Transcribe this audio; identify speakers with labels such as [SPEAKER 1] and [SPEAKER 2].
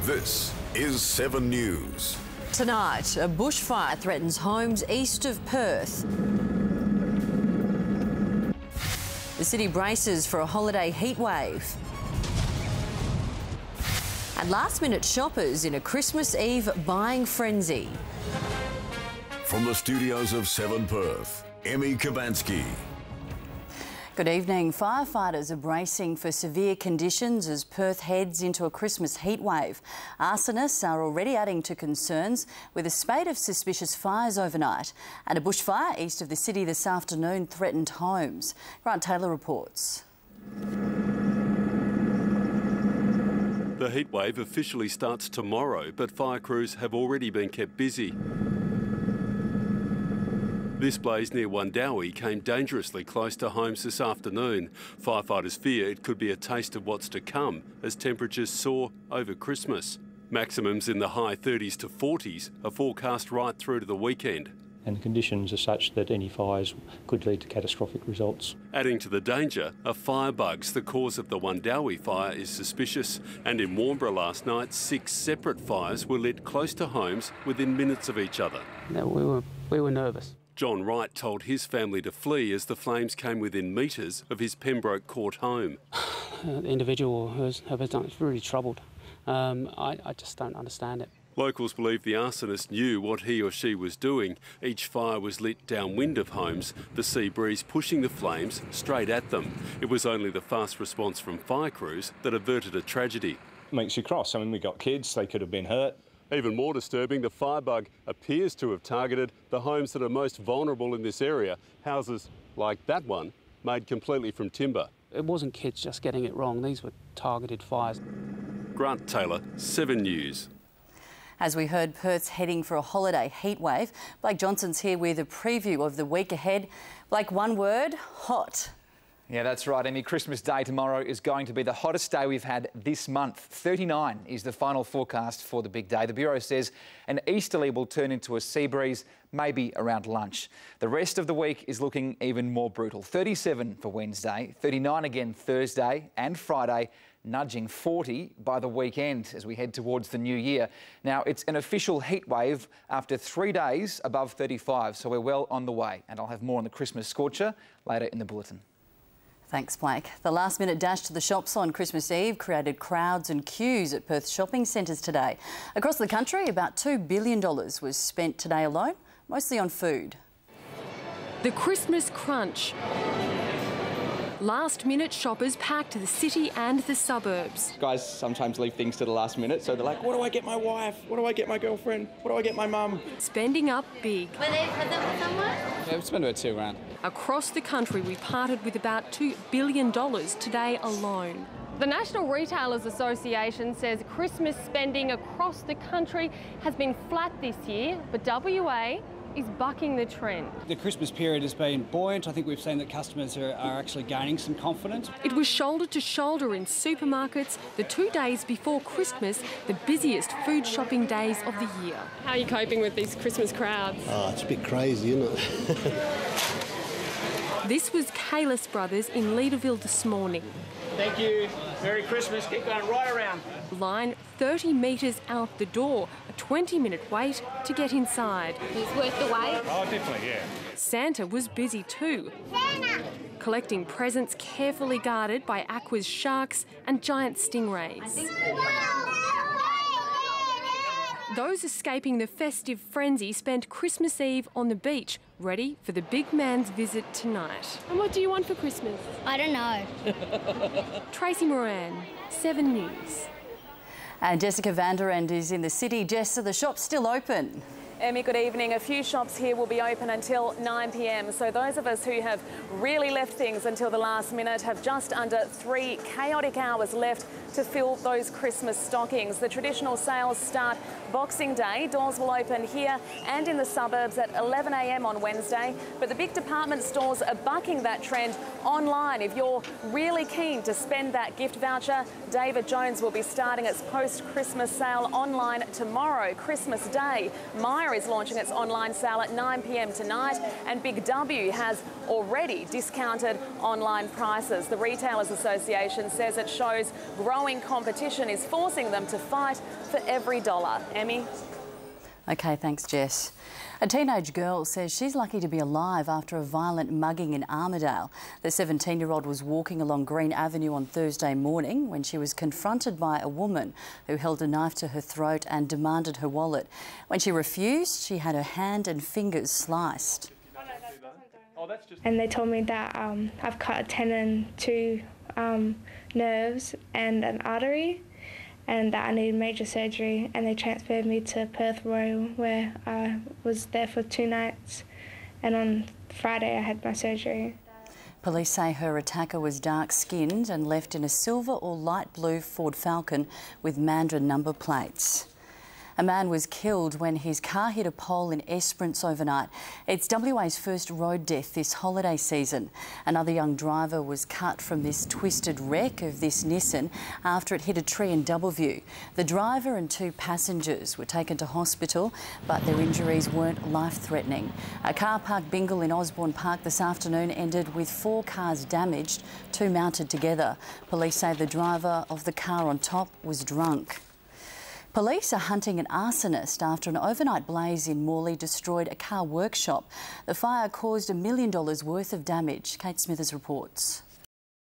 [SPEAKER 1] This is 7 News.
[SPEAKER 2] Tonight, a bushfire threatens homes east of Perth. The city braces for a holiday heatwave. And last-minute shoppers in a Christmas Eve buying frenzy.
[SPEAKER 1] From the studios of 7 Perth, Emmy Kubainski.
[SPEAKER 2] Good evening. Firefighters are bracing for severe conditions as Perth heads into a Christmas heatwave. Arsonists are already adding to concerns with a spate of suspicious fires overnight, and a bushfire east of the city this afternoon threatened homes. Grant Taylor reports.
[SPEAKER 3] The heatwave officially starts tomorrow, but fire crews have already been kept busy. This blaze near Wandowie came dangerously close to homes this afternoon. Firefighters fear it could be a taste of what's to come as temperatures soar over Christmas. Maximums in the high 30s to 40s are forecast right through to the weekend.
[SPEAKER 4] And conditions are such that any fires could lead to catastrophic results.
[SPEAKER 3] Adding to the danger are firebugs. The cause of the Wandowie fire is suspicious, and in Warnbro last night, 6 separate fires were lit close to homes within minutes of each other.
[SPEAKER 5] No, we were nervous.
[SPEAKER 3] John Wright told his family to flee as the flames came within metres of his Pembroke Court home.
[SPEAKER 5] The individual who has done it's really troubled. I just don't understand it.
[SPEAKER 3] Locals believe the arsonist knew what he or she was doing. Each fire was lit downwind of homes, the sea breeze pushing the flames straight at them. It was only the fast response from fire crews that averted a tragedy.
[SPEAKER 6] Makes you cross. I mean, we got kids, they could have been hurt.
[SPEAKER 3] Even more disturbing, the firebug appears to have targeted the homes that are most vulnerable in this area, houses like that one, made completely from timber.
[SPEAKER 5] It wasn't kids just getting it wrong, these were targeted fires.
[SPEAKER 3] Grant Taylor, 7 News.
[SPEAKER 2] As we heard, Perth's heading for a holiday heatwave. Blake Johnson's here with a preview of the week ahead. Blake, one word, hot.
[SPEAKER 7] Yeah, that's right, Emmy. Christmas Day tomorrow is going to be the hottest day we've had this month. 39 is the final forecast for the big day. The Bureau says an easterly will turn into a sea breeze, maybe around lunch. The rest of the week is looking even more brutal. 37 for Wednesday, 39 again Thursday and Friday, nudging 40 by the weekend as we head towards the new year. Now, it's an official heat wave after 3 days above 35, so we're well on the way. And I'll have more on the Christmas scorcher later in the bulletin.
[SPEAKER 2] Thanks, Blake. The last-minute dash to the shops on Christmas Eve created crowds and queues at Perth shopping centres today. Across the country, about $2 billion was spent today alone, mostly on food.
[SPEAKER 8] The Christmas crunch. Last-minute shoppers packed the city and the suburbs.
[SPEAKER 9] Guys sometimes leave things to the last minute, so they're like, what do I get my wife? What do I get my girlfriend? What do I get my mum?
[SPEAKER 8] Spending up big.
[SPEAKER 10] Were they present for someone?
[SPEAKER 9] Yeah, we spent about $2 grand.
[SPEAKER 8] Across the country, we parted with about $2 billion today alone.
[SPEAKER 11] The National Retailers Association says Christmas spending across the country has been flat this year, but WA is bucking the trend.
[SPEAKER 12] The Christmas period has been buoyant. I think we've seen that customers are actually gaining some confidence.
[SPEAKER 8] It was shoulder to shoulder in supermarkets the 2 days before Christmas, the busiest food shopping days of the year.
[SPEAKER 11] How are you coping with these Christmas crowds?
[SPEAKER 13] Oh, it's a bit crazy, isn't it?
[SPEAKER 8] This was Kalis Brothers in Leaderville this morning.
[SPEAKER 14] Thank you. Merry Christmas. Keep going right around.
[SPEAKER 8] Line 30 metres out the door, a 20-minute wait to get inside.
[SPEAKER 10] It's worth the wait.
[SPEAKER 14] Oh, definitely, yeah.
[SPEAKER 8] Santa was busy too. Santa! Collecting presents carefully guarded by Aqua's sharks and giant stingrays. Those escaping the festive frenzy spent Christmas Eve on the beach, ready for the big man's visit tonight.
[SPEAKER 11] And what do you want for Christmas?
[SPEAKER 10] I don't know.
[SPEAKER 8] Tracy Moran, 7 News.
[SPEAKER 2] And Jessica Vanderende is in the city. Jess, are the shops still open?
[SPEAKER 15] Emmy, good evening. A few shops here will be open until 9 p.m. So those of us who have really left things until the last minute have just under 3 chaotic hours left to fill those Christmas stockings. The traditional sales start Boxing Day. Doors will open here and in the suburbs at 11 a.m. on Wednesday. But the big department stores are bucking that trend online. If you're really keen to spend that gift voucher, David Jones will be starting its post-Christmas sale online tomorrow, Christmas Day. Myer Myer is launching its online sale at 9 p.m. tonight, and Big W has already discounted online prices. The Retailers Association says it shows growing competition is forcing them to fight for every dollar. Emmy?
[SPEAKER 2] OK, thanks, Jess. A teenage girl says she's lucky to be alive after a violent mugging in Armidale. The 17-year-old was walking along Green Avenue on Thursday morning when she was confronted by a woman who held a knife to her throat and demanded her wallet. When she refused, she had her hand and fingers sliced.
[SPEAKER 16] And they told me that I've cut a tendon, 2 nerves and an artery, and that I needed major surgery, and they transferred me to Perth Royal, where I was there for 2 nights, and on Friday I had my surgery.
[SPEAKER 2] Police say her attacker was dark-skinned and left in a silver or light blue Ford Falcon with Mandarin number plates. A man was killed when his car hit a pole in Esperance overnight. It's WA's first road death this holiday season. Another young driver was cut from this twisted wreck of this Nissan after it hit a tree in Doubleview. The driver and 2 passengers were taken to hospital, but their injuries weren't life-threatening. A car park bingle in Osborne Park this afternoon ended with 4 cars damaged, 2 mounted together. Police say the driver of the car on top was drunk. Police are hunting an arsonist after an overnight blaze in Morley destroyed a car workshop. The fire caused $1 million worth of damage. Kate Smithers reports.